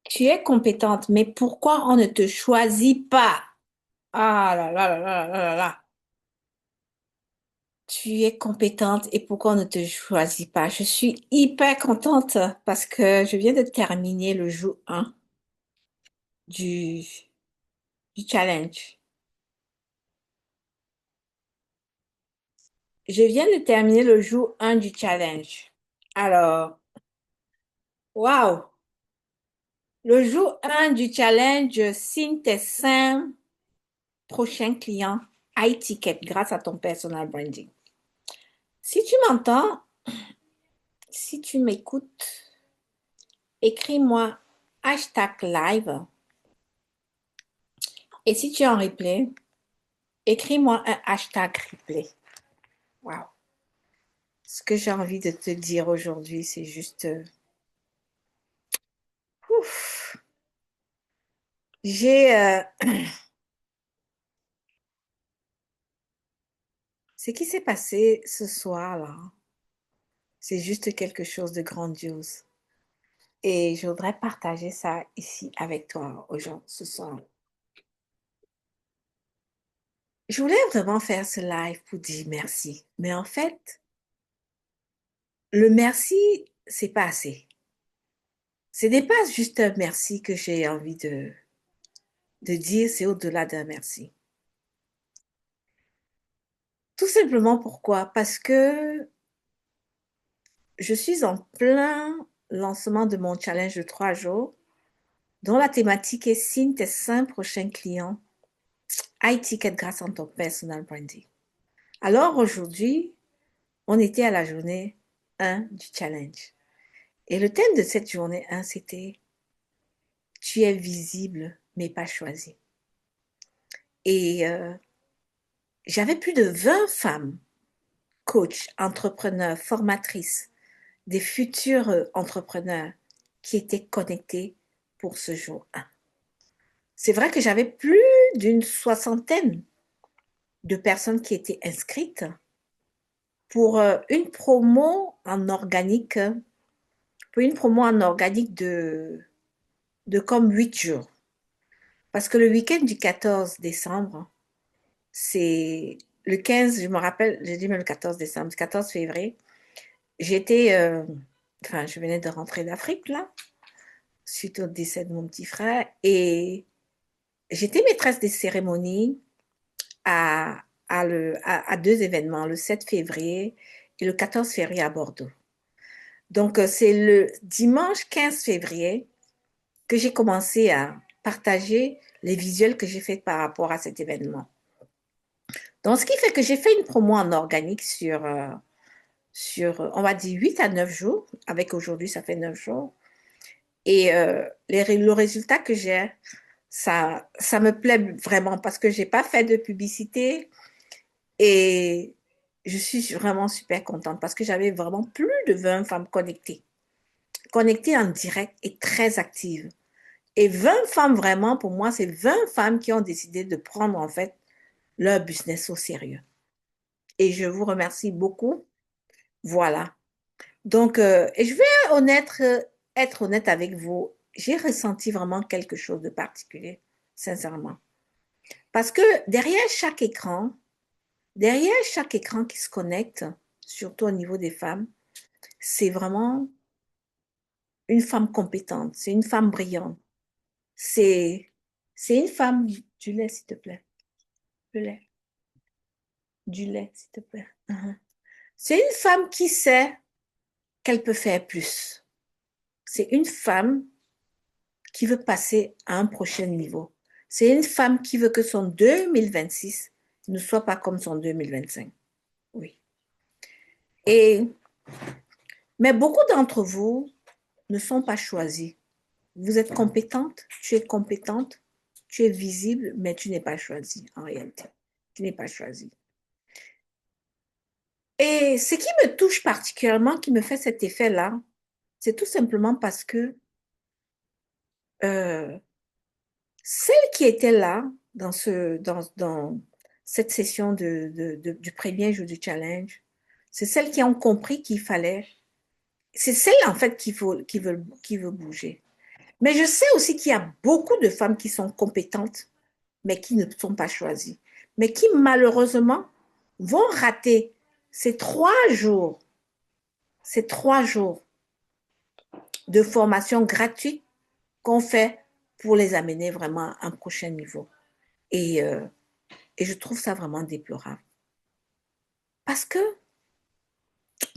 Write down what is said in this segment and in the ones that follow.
Tu es compétente, mais pourquoi on ne te choisit pas? Ah là là là là là là là. Tu es compétente et pourquoi on ne te choisit pas? Je suis hyper contente parce que je viens de terminer le jour 1 du, du challenge. Je viens de terminer le jour 1 du challenge. Alors, waouh! Le jour 1 du challenge, signe tes 5 prochains clients high ticket grâce à ton personal branding. Si tu m'entends, si tu m'écoutes, écris-moi hashtag live. Et si tu es en replay, écris-moi un hashtag replay. Wow. Ce que j'ai envie de te dire aujourd'hui, c'est juste, ouf. J'ai, ce qui s'est passé ce soir-là, c'est juste quelque chose de grandiose. Et je voudrais partager ça ici avec toi aujourd'hui, ce soir. Je voulais vraiment faire ce live pour dire merci. Mais en fait, le merci, c'est pas assez. Ce n'est pas juste un merci que j'ai envie de dire, c'est au-delà d'un merci. Tout simplement pourquoi? Parce que je suis en plein lancement de mon challenge de 3 jours, dont la thématique est signe tes 5 prochains clients, high ticket grâce à ton personal branding. Alors aujourd'hui, on était à la journée 1 du challenge. Et le thème de cette journée 1, c'était tu es visible, mais pas choisi. Et j'avais plus de 20 femmes, coachs, entrepreneurs, formatrices, des futurs entrepreneurs qui étaient connectés pour ce jour 1. C'est vrai que j'avais plus d'une soixantaine de personnes qui étaient inscrites pour une promo en organique, de comme 8 jours. Parce que le week-end du 14 décembre, c'est le 15, je me rappelle, j'ai dit même le 14 décembre, le 14 février, j'étais, enfin, je venais de rentrer d'Afrique, là, suite au décès de mon petit frère, et j'étais maîtresse des cérémonies à 2 événements, le 7 février et le 14 février à Bordeaux. Donc, c'est le dimanche 15 février que j'ai commencé à partager les visuels que j'ai faits par rapport à cet événement. Donc, ce qui fait que j'ai fait une promo en organique sur on va dire, 8 à 9 jours. Avec aujourd'hui, ça fait 9 jours. Et le résultat que j'ai, ça me plaît vraiment parce que j'ai pas fait de publicité et je suis vraiment super contente parce que j'avais vraiment plus de 20 femmes connectées en direct et très actives. Et 20 femmes vraiment, pour moi, c'est 20 femmes qui ont décidé de prendre en fait leur business au sérieux. Et je vous remercie beaucoup. Voilà. Donc, et je vais être honnête avec vous, j'ai ressenti vraiment quelque chose de particulier, sincèrement. Parce que derrière chaque écran qui se connecte, surtout au niveau des femmes, c'est vraiment une femme compétente, c'est une femme brillante, c'est, c'est une femme du lait, s'il te plaît, du lait, du lait, s'il te plaît. Uh-huh. C'est une femme qui sait qu'elle peut faire plus. C'est une femme qui veut passer à un prochain niveau. C'est une femme qui veut que son 2026 ne soit pas comme son 2025. Oui. Et, mais beaucoup d'entre vous ne sont pas choisis. Vous êtes compétente, tu es visible, mais tu n'es pas choisie en réalité. Tu n'es pas choisie. Et ce qui me touche particulièrement, qui me fait cet effet-là, c'est tout simplement parce que euh, celles qui étaient là dans cette session du premier jour du challenge, c'est celles qui ont compris qu'il fallait, c'est celles en fait qui veulent bouger. Mais je sais aussi qu'il y a beaucoup de femmes qui sont compétentes, mais qui ne sont pas choisies, mais qui malheureusement vont rater ces 3 jours, ces 3 jours de formation gratuite qu'on fait pour les amener vraiment à un prochain niveau. Et, euh, et je trouve ça vraiment déplorable. Parce que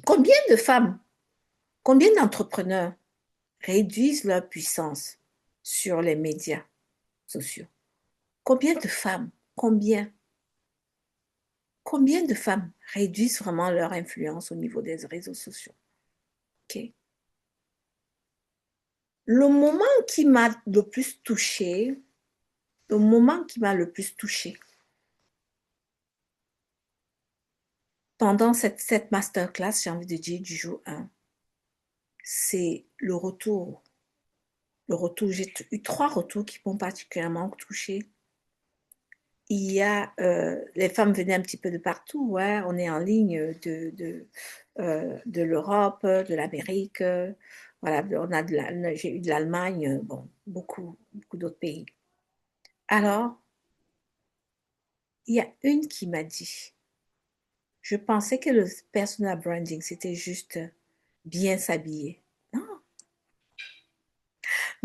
combien de femmes, combien d'entrepreneurs réduisent leur puissance sur les médias sociaux? Combien de femmes, combien de femmes réduisent vraiment leur influence au niveau des réseaux sociaux? Okay. Le moment qui m'a le plus touchée, le moment qui m'a le plus touchée pendant cette masterclass, j'ai envie de dire du jour 1, c'est le retour. Le retour, j'ai eu 3 retours qui m'ont particulièrement touchée. Il y a, les femmes venaient un petit peu de partout, ouais, on est en ligne de l'Europe, de l'Amérique, voilà, j'ai eu de l'Allemagne, bon, beaucoup d'autres pays. Alors, il y a une qui m'a dit, je pensais que le personal branding, c'était juste bien s'habiller.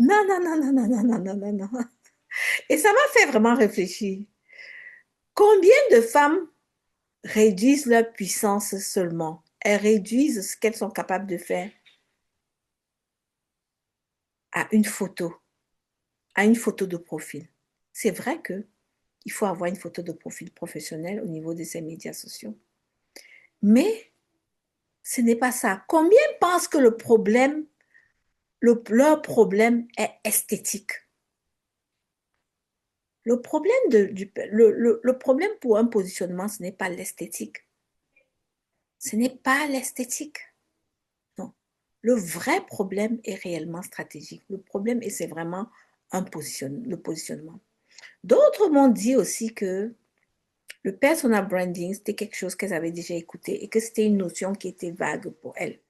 Non, non, non, non, non, non, non, non, non, non, non. Et ça m'a fait vraiment réfléchir. Combien de femmes réduisent leur puissance seulement? Elles réduisent ce qu'elles sont capables de faire à une photo de profil. C'est vrai que il faut avoir une photo de profil professionnel au niveau de ces médias sociaux. Mais ce n'est pas ça. Combien pensent que leur problème est esthétique? Le problème pour un positionnement, ce n'est pas l'esthétique. Ce n'est pas l'esthétique. Non. Le vrai problème est réellement stratégique. Le problème, et c'est vraiment le positionnement. D'autres m'ont dit aussi que le personal branding, c'était quelque chose qu'elles avaient déjà écouté et que c'était une notion qui était vague pour elles.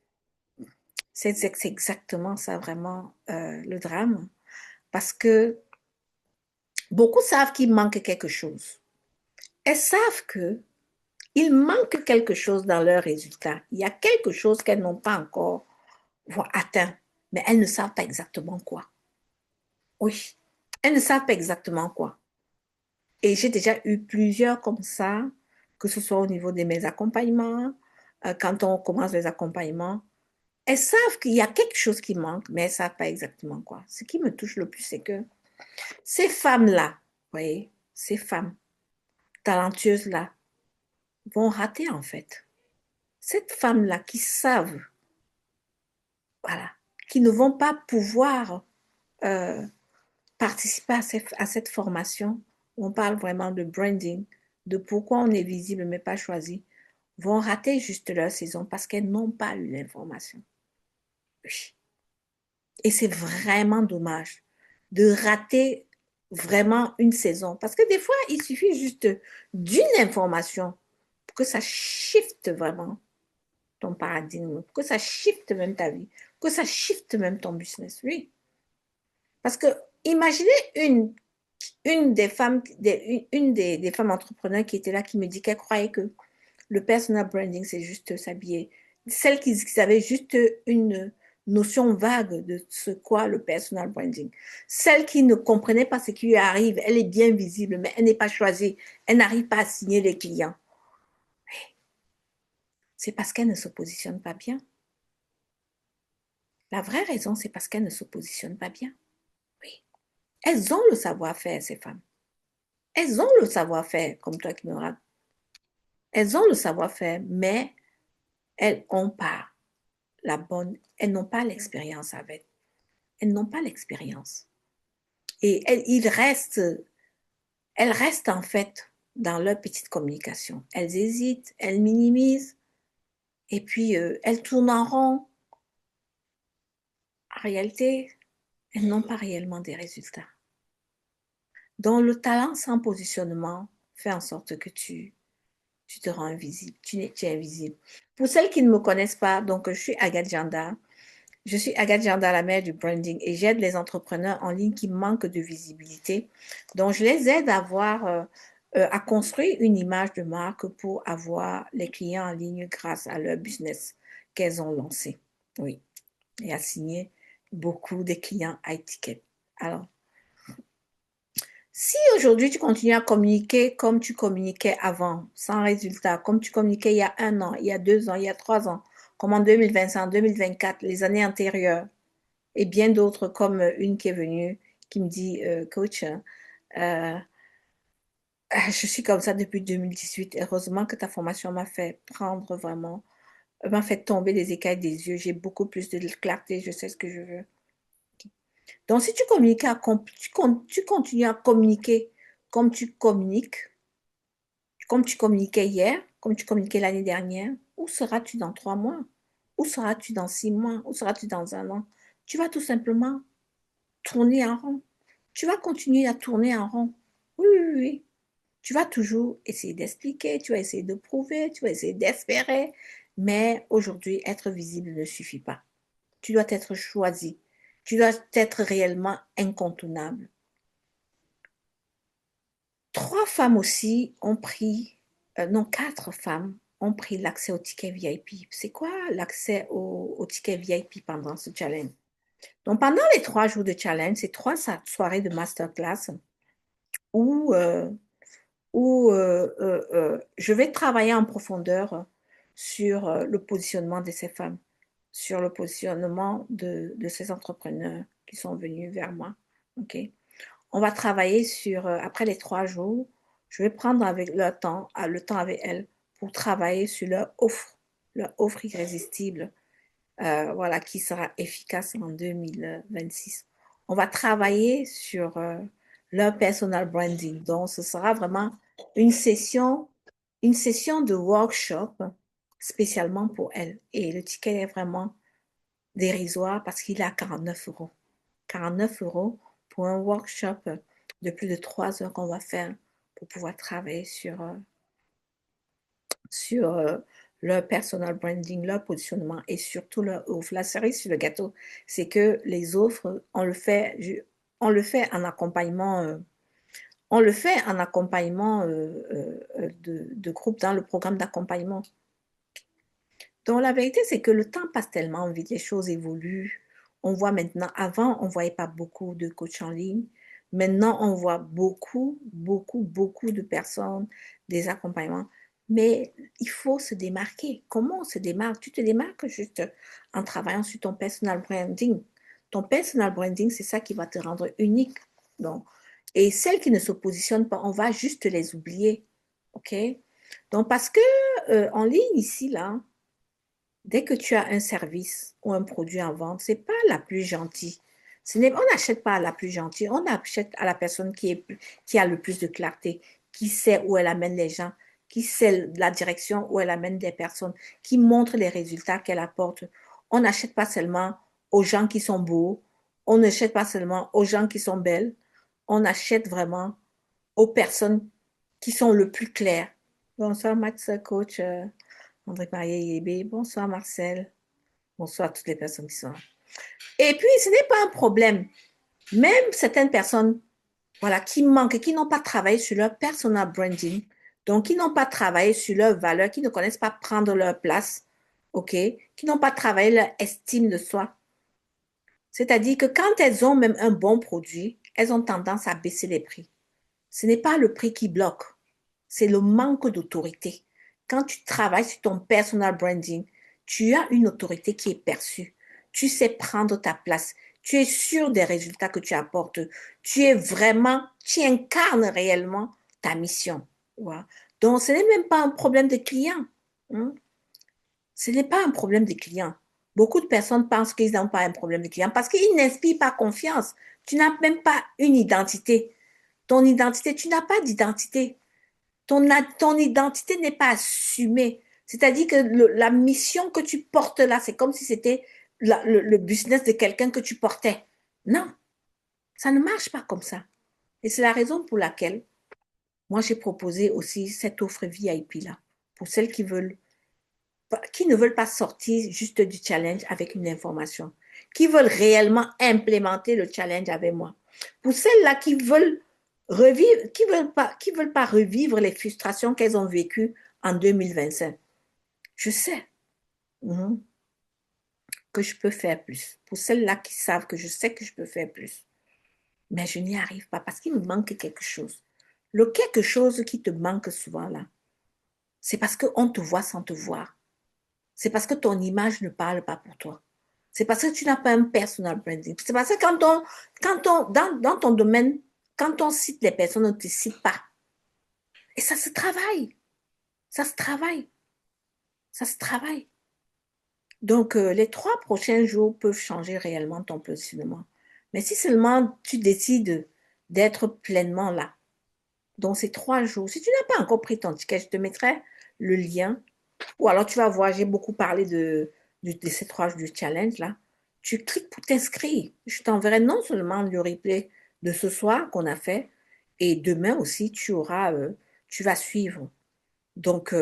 C'est exactement ça, vraiment, le drame. Parce que beaucoup savent qu'il manque quelque chose. Elles savent que il manque quelque chose dans leurs résultats. Il y a quelque chose qu'elles n'ont pas encore atteint, mais elles ne savent pas exactement quoi. Oui, elles ne savent pas exactement quoi. Et j'ai déjà eu plusieurs comme ça, que ce soit au niveau de mes accompagnements, quand on commence les accompagnements. Elles savent qu'il y a quelque chose qui manque, mais elles ne savent pas exactement quoi. Ce qui me touche le plus, c'est que ces femmes-là, vous voyez, ces femmes talentueuses-là, vont rater en fait. Cette femme-là qui savent, voilà, qui ne vont pas pouvoir euh, participer à cette formation, on parle vraiment de branding, de pourquoi on est visible mais pas choisi, vont rater juste leur saison parce qu'elles n'ont pas eu l'information. Oui. Et c'est vraiment dommage de rater vraiment une saison. Parce que des fois, il suffit juste d'une information pour que ça shift vraiment ton paradigme, pour que ça shift même ta vie, pour que ça shift même ton business. Oui. Parce que imaginez une des femmes, des femmes entrepreneurs qui était là, qui me dit qu'elle croyait que le personal branding, c'est juste s'habiller. Celles qui avaient juste une notion vague de ce qu'est le personal branding. Celle qui ne comprenait pas ce qui lui arrive, elle est bien visible, mais elle n'est pas choisie. Elle n'arrive pas à signer les clients. C'est parce qu'elle ne se positionne pas bien. La vraie raison, c'est parce qu'elle ne se positionne pas bien. Oui. Elles ont le savoir-faire, ces femmes. Elles ont le savoir-faire, comme toi qui me racontes. Elles ont le savoir-faire, mais elles n'ont pas elles n'ont pas l'expérience avec. Elles n'ont pas l'expérience. Et elles restent en fait dans leur petite communication. Elles hésitent, elles minimisent, et puis elles tournent en rond. En réalité, elles n'ont pas réellement des résultats. Donc le talent sans positionnement fait en sorte que tu te rends invisible, tu es invisible. Pour celles qui ne me connaissent pas, donc je suis Agathe Janda. Je suis Agathe Jardin-Lamère du branding et j'aide les entrepreneurs en ligne qui manquent de visibilité. Donc, je les aide à construire une image de marque pour avoir les clients en ligne grâce à leur business qu'elles ont lancé. Oui, et à signer beaucoup de clients high ticket. Alors, si aujourd'hui tu continues à communiquer comme tu communiquais avant, sans résultat, comme tu communiquais il y a 1 an, il y a 2 ans, il y a 3 ans, comme en 2025, 2024, les années antérieures, et bien d'autres comme une qui est venue, qui me dit, coach, je suis comme ça depuis 2018. Heureusement que ta formation m'a fait prendre vraiment, m'a fait tomber les écailles des yeux. J'ai beaucoup plus de clarté, je sais ce que je veux. Donc, si tu communiques, tu continues à communiquer comme tu communiques, comme tu communiquais hier, comme tu communiquais l'année dernière, où seras-tu dans 3 mois? Où seras-tu dans 6 mois? Où seras-tu dans un an? Tu vas tout simplement tourner en rond. Tu vas continuer à tourner en rond. Oui, oui, oui. Tu vas toujours essayer d'expliquer, tu vas essayer de prouver, tu vas essayer d'espérer. Mais aujourd'hui, être visible ne suffit pas. Tu dois être choisi. Tu dois être réellement incontournable. 3 femmes aussi ont pris, non, 4 femmes ont pris l'accès au ticket VIP. C'est quoi l'accès au ticket VIP pendant ce challenge? Donc, pendant les 3 jours de challenge, c'est 3 soirées de masterclass où, je vais travailler en profondeur sur le positionnement de ces femmes, sur le positionnement de ces entrepreneurs qui sont venus vers moi. OK? On va travailler sur, après les 3 jours, je vais prendre avec le temps avec elles pour travailler sur leur offre irrésistible, voilà, qui sera efficace en 2026. On va travailler sur leur personal branding. Donc, ce sera vraiment une session, une session de workshop spécialement pour elles. Et le ticket est vraiment dérisoire parce qu'il est à 49 euros. 49 euros pour un workshop de plus de 3 heures qu'on va faire pour pouvoir travailler sur leur personal branding, leur positionnement et surtout leur offre. La cerise sur le gâteau, c'est que les offres, on le fait en accompagnement, de groupe dans le programme d'accompagnement. Donc la vérité, c'est que le temps passe tellement vite, les choses évoluent. On voit maintenant, avant, on ne voyait pas beaucoup de coachs en ligne. Maintenant, on voit beaucoup, beaucoup, beaucoup de personnes, des accompagnements. Mais il faut se démarquer. Comment on se démarque? Tu te démarques juste en travaillant sur ton personal branding. Ton personal branding, c'est ça qui va te rendre unique. Donc, et celles qui ne se positionnent pas, on va juste les oublier. OK? Donc, parce que en ligne, ici, là, dès que tu as un service ou un produit en vente, c'est pas la plus gentille. On n'achète pas à la plus gentille, on achète à la personne qui a le plus de clarté, qui sait où elle amène les gens, qui sait la direction où elle amène des personnes, qui montre les résultats qu'elle apporte. On n'achète pas seulement aux gens qui sont beaux, on n'achète pas seulement aux gens qui sont belles, on achète vraiment aux personnes qui sont le plus claires. Bonsoir Max, coach. André-Marie Yébé, bonsoir Marcel, bonsoir à toutes les personnes qui sont là. Et puis, ce n'est pas un problème. Même certaines personnes, voilà, qui manquent, qui n'ont pas travaillé sur leur personal branding, donc qui n'ont pas travaillé sur leurs valeurs, qui ne connaissent pas prendre leur place, ok, qui n'ont pas travaillé leur estime de soi. C'est-à-dire que quand elles ont même un bon produit, elles ont tendance à baisser les prix. Ce n'est pas le prix qui bloque, c'est le manque d'autorité. Quand tu travailles sur ton personal branding, tu as une autorité qui est perçue. Tu sais prendre ta place. Tu es sûr des résultats que tu apportes. Tu incarnes réellement ta mission. Voilà. Donc, ce n'est même pas un problème de client. Hein. Ce n'est pas un problème de client. Beaucoup de personnes pensent qu'ils n'ont pas un problème de client parce qu'ils n'inspirent pas confiance. Tu n'as même pas une identité. Ton identité, tu n'as pas d'identité. Ton identité n'est pas assumée. C'est-à-dire que la mission que tu portes là, c'est comme si c'était le business de quelqu'un que tu portais. Non, ça ne marche pas comme ça. Et c'est la raison pour laquelle moi, j'ai proposé aussi cette offre VIP là, pour celles qui ne veulent pas sortir juste du challenge avec une information, qui veulent réellement implémenter le challenge avec moi. Pour celles-là qui veulent revivre, qui veulent pas revivre les frustrations qu'elles ont vécues en 2025. Je sais que je peux faire plus. Pour celles-là qui savent que je sais que je peux faire plus. Mais je n'y arrive pas parce qu'il me manque quelque chose. Le quelque chose qui te manque souvent là, c'est parce qu'on te voit sans te voir. C'est parce que ton image ne parle pas pour toi. C'est parce que tu n'as pas un personal branding. C'est parce que dans ton domaine, quand on cite les personnes, on ne te cite pas. Et ça se travaille. Ça se travaille. Ça se travaille. Donc, les 3 prochains jours peuvent changer réellement ton positionnement. Mais si seulement tu décides d'être pleinement là, dans ces 3 jours, si tu n'as pas encore pris ton ticket, je te mettrai le lien. Ou alors tu vas voir, j'ai beaucoup parlé de ces 3 jours du challenge là. Tu cliques pour t'inscrire. Je t'enverrai non seulement le replay de ce soir qu'on a fait, et demain aussi, tu vas suivre. Donc,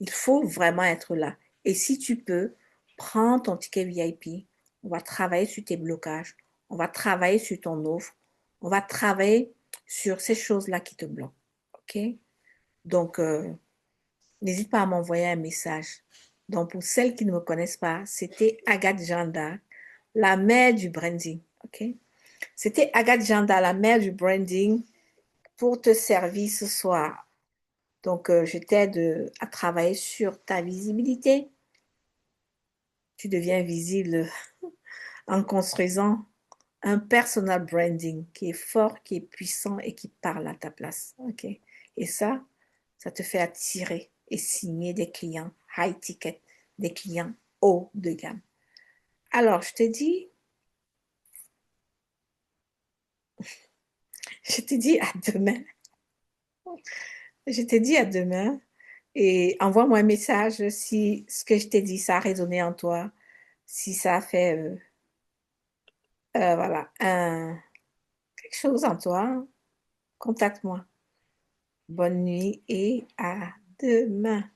il faut vraiment être là. Et si tu peux, prends ton ticket VIP. On va travailler sur tes blocages. On va travailler sur ton offre. On va travailler sur ces choses-là qui te bloquent. OK? Donc, n'hésite pas à m'envoyer un message. Donc, pour celles qui ne me connaissent pas, c'était Agathe Janda, la mère du branding. OK? C'était Agathe Janda, la mère du branding, pour te servir ce soir. Donc, je t'aide à travailler sur ta visibilité. Tu deviens visible en construisant un personal branding qui est fort, qui est puissant et qui parle à ta place. OK? Et ça te fait attirer et signer des clients high ticket, des clients haut de gamme. Alors, je te dis à demain. Je te dis à demain et envoie-moi un message si ce que je t'ai dit, ça a résonné en toi, si ça a fait, voilà, quelque chose en toi. Contacte-moi. Bonne nuit et à demain.